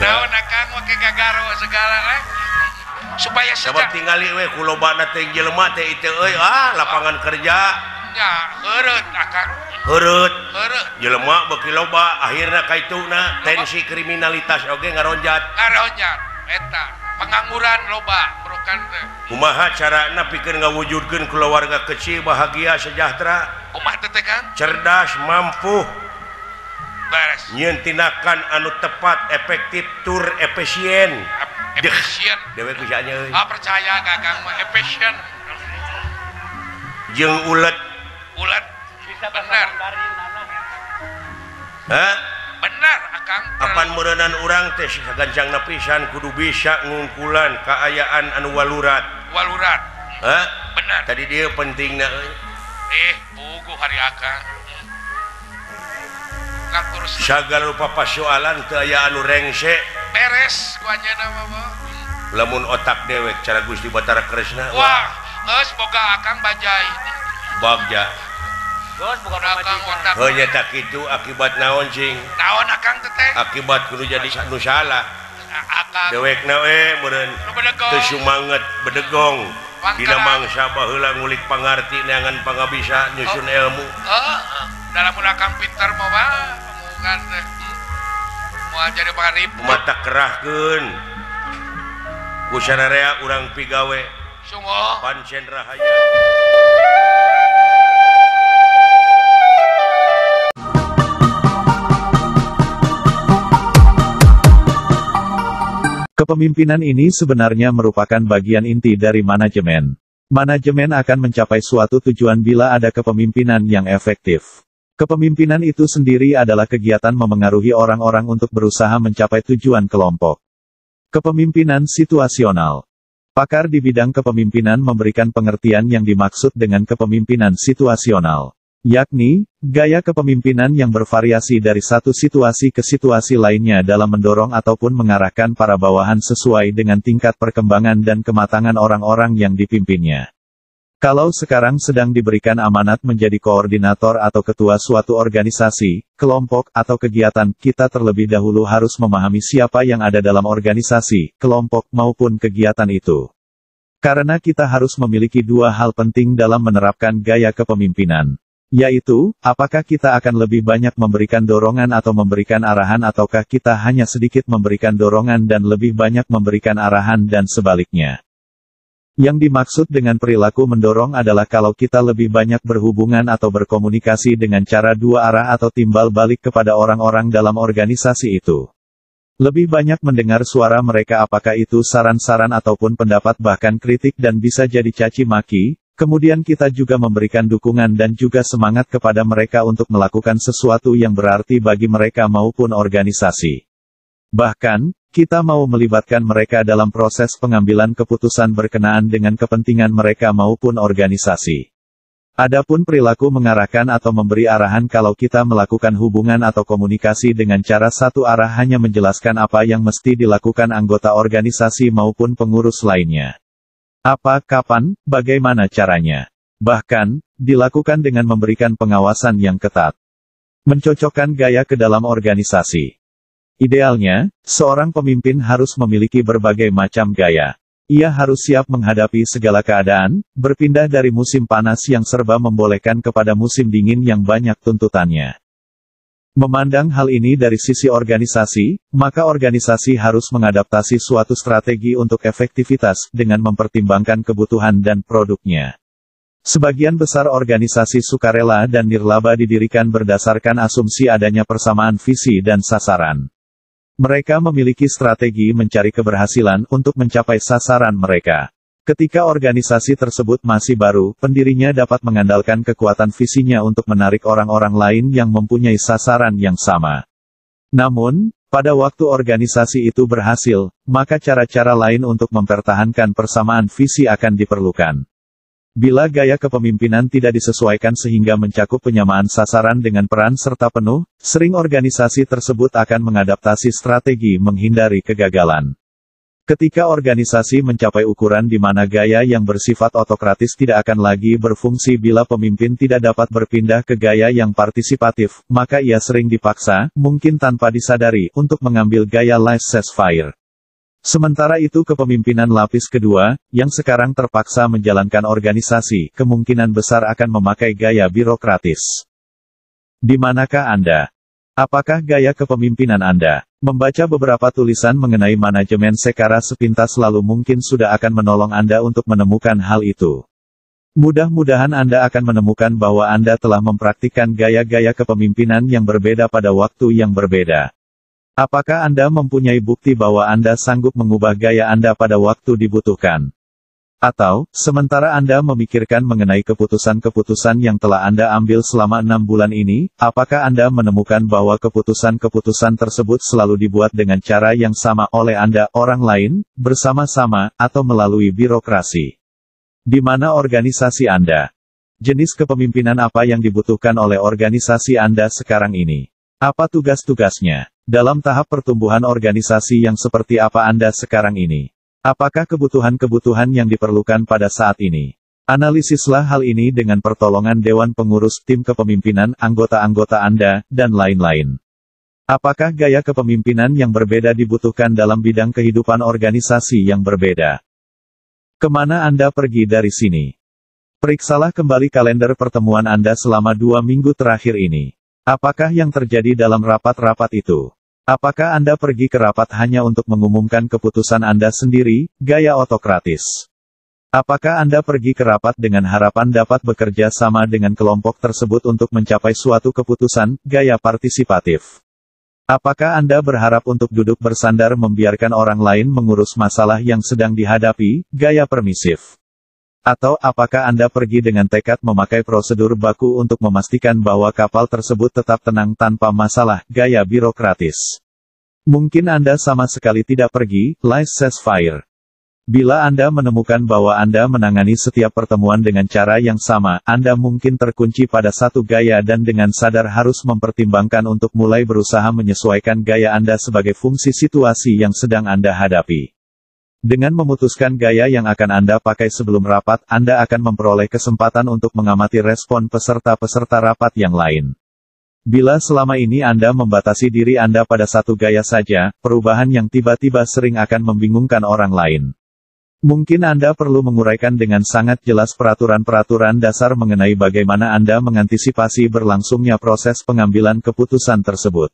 naon akang make gagaro segala supaya sabab tingali we ku lobana teh jelema teh itu lapangan kerja ya heureut akang heureut jelema beuki loba akhirna kaituna tensi kriminalitas oge ngaronjat eta pengangguran loba berukan teh kumaha carana pikeun ngawujudkeun keluarga kecil bahagia sejahtera kumaha teh Kang cerdas mampu beres nyieun tindakan anu tepat efektif tur efisien dewe bisa euy percaya Kakang mah efisien jeung ulet bener bener akang apan meureunnan urang teh sagancangna pisan kudu bisa ngungkulan kaayaan anu walurat bener tadi dia pentingna euy puguh hari akang ngatur sagala rupa pasoalan teu aya anu rengse beres ku anjeunna mah lamun otak dewek cara Gusti Batara Kresna wah geus boga akang bajai bagja geus boga akang otak heuh nya tak kitu akibat naon cing naon akang teh akibat kudu jadi nu salah akang dewekna we meureun teu sumanget bedegong dina mangsa baheula ngulik pangarti neangan pangabisa nyusun ilmu dalam akang pinter mah omongan teh moal jadi pangarip mata kerahkeun ku sararea urang pigawe sungguh pancen rahaya. Kepemimpinan ini sebenarnya merupakan bagian inti dari manajemen. Manajemen akan mencapai suatu tujuan bila ada kepemimpinan yang efektif. Kepemimpinan itu sendiri adalah kegiatan memengaruhi orang-orang untuk berusaha mencapai tujuan kelompok. Kepemimpinan situasional. Pakar di bidang kepemimpinan memberikan pengertian yang dimaksud dengan kepemimpinan situasional, yakni gaya kepemimpinan yang bervariasi dari satu situasi ke situasi lainnya dalam mendorong ataupun mengarahkan para bawahan sesuai dengan tingkat perkembangan dan kematangan orang-orang yang dipimpinnya. Kalau sekarang sedang diberikan amanat menjadi koordinator atau ketua suatu organisasi, kelompok, atau kegiatan, kita terlebih dahulu harus memahami siapa yang ada dalam organisasi, kelompok, maupun kegiatan itu. Karena kita harus memiliki dua hal penting dalam menerapkan gaya kepemimpinan. Yaitu, apakah kita akan lebih banyak memberikan dorongan atau memberikan arahan ataukah kita hanya sedikit memberikan dorongan dan lebih banyak memberikan arahan dan sebaliknya. Yang dimaksud dengan perilaku mendorong adalah kalau kita lebih banyak berhubungan atau berkomunikasi dengan cara dua arah atau timbal balik kepada orang-orang dalam organisasi itu. Lebih banyak mendengar suara mereka apakah itu saran-saran ataupun pendapat bahkan kritik dan bisa jadi caci maki, kemudian kita juga memberikan dukungan dan juga semangat kepada mereka untuk melakukan sesuatu yang berarti bagi mereka maupun organisasi. Bahkan, kita mau melibatkan mereka dalam proses pengambilan keputusan berkenaan dengan kepentingan mereka maupun organisasi. Adapun perilaku mengarahkan atau memberi arahan kalau kita melakukan hubungan atau komunikasi dengan cara satu arah hanya menjelaskan apa yang mesti dilakukan anggota organisasi maupun pengurus lainnya. Apa, kapan, bagaimana caranya. Bahkan, dilakukan dengan memberikan pengawasan yang ketat. Mencocokkan gaya ke dalam organisasi. Idealnya, seorang pemimpin harus memiliki berbagai macam gaya. Ia harus siap menghadapi segala keadaan, berpindah dari musim panas yang serba membolehkan kepada musim dingin yang banyak tuntutannya. Memandang hal ini dari sisi organisasi, maka organisasi harus mengadaptasi suatu strategi untuk efektivitas dengan mempertimbangkan kebutuhan dan produknya. Sebagian besar organisasi sukarela dan nirlaba didirikan berdasarkan asumsi adanya persamaan visi dan sasaran. Mereka memiliki strategi mencari keberhasilan untuk mencapai sasaran mereka. Ketika organisasi tersebut masih baru, pendirinya dapat mengandalkan kekuatan visinya untuk menarik orang-orang lain yang mempunyai sasaran yang sama. Namun, pada waktu organisasi itu berhasil, maka cara-cara lain untuk mempertahankan persamaan visi akan diperlukan. Bila gaya kepemimpinan tidak disesuaikan sehingga mencakup penyamaan sasaran dengan peran serta penuh, sering organisasi tersebut akan mengadaptasi strategi menghindari kegagalan. Ketika organisasi mencapai ukuran di mana gaya yang bersifat otokratis tidak akan lagi berfungsi bila pemimpin tidak dapat berpindah ke gaya yang partisipatif, maka ia sering dipaksa, mungkin tanpa disadari, untuk mengambil gaya laissez-faire. Sementara itu kepemimpinan lapis kedua, yang sekarang terpaksa menjalankan organisasi, kemungkinan besar akan memakai gaya birokratis. Di manakah Anda? Apakah gaya kepemimpinan Anda? Membaca beberapa tulisan mengenai manajemen secara sepintas lalu mungkin sudah akan menolong Anda untuk menemukan hal itu. Mudah-mudahan Anda akan menemukan bahwa Anda telah mempraktikkan gaya-gaya kepemimpinan yang berbeda pada waktu yang berbeda. Apakah Anda mempunyai bukti bahwa Anda sanggup mengubah gaya Anda pada waktu dibutuhkan? Atau, sementara Anda memikirkan mengenai keputusan-keputusan yang telah Anda ambil selama 6 bulan ini, apakah Anda menemukan bahwa keputusan-keputusan tersebut selalu dibuat dengan cara yang sama oleh Anda, orang lain, bersama-sama, atau melalui birokrasi? Di mana organisasi Anda? Jenis kepemimpinan apa yang dibutuhkan oleh organisasi Anda sekarang ini? Apa tugas-tugasnya? Dalam tahap pertumbuhan organisasi yang seperti apa Anda sekarang ini? Apakah kebutuhan-kebutuhan yang diperlukan pada saat ini? Analisislah hal ini dengan pertolongan Dewan Pengurus, tim kepemimpinan, anggota-anggota Anda, dan lain-lain. Apakah gaya kepemimpinan yang berbeda dibutuhkan dalam bidang kehidupan organisasi yang berbeda? Kemana Anda pergi dari sini? Periksalah kembali kalender pertemuan Anda selama 2 minggu terakhir ini. Apakah yang terjadi dalam rapat-rapat itu? Apakah Anda pergi ke rapat hanya untuk mengumumkan keputusan Anda sendiri, gaya otokratis? Apakah Anda pergi ke rapat dengan harapan dapat bekerja sama dengan kelompok tersebut untuk mencapai suatu keputusan, gaya partisipatif? Apakah Anda berharap untuk duduk bersandar membiarkan orang lain mengurus masalah yang sedang dihadapi, gaya permisif? Atau apakah Anda pergi dengan tekad memakai prosedur baku untuk memastikan bahwa kapal tersebut tetap tenang tanpa masalah, gaya birokratis? Mungkin Anda sama sekali tidak pergi, laissez-faire. Bila Anda menemukan bahwa Anda menangani setiap pertemuan dengan cara yang sama, Anda mungkin terkunci pada satu gaya dan dengan sadar harus mempertimbangkan untuk mulai berusaha menyesuaikan gaya Anda sebagai fungsi situasi yang sedang Anda hadapi. Dengan memutuskan gaya yang akan Anda pakai sebelum rapat, Anda akan memperoleh kesempatan untuk mengamati respon peserta-peserta rapat yang lain. Bila selama ini Anda membatasi diri Anda pada satu gaya saja, perubahan yang tiba-tiba sering akan membingungkan orang lain. Mungkin Anda perlu menguraikan dengan sangat jelas peraturan-peraturan dasar mengenai bagaimana Anda mengantisipasi berlangsungnya proses pengambilan keputusan tersebut.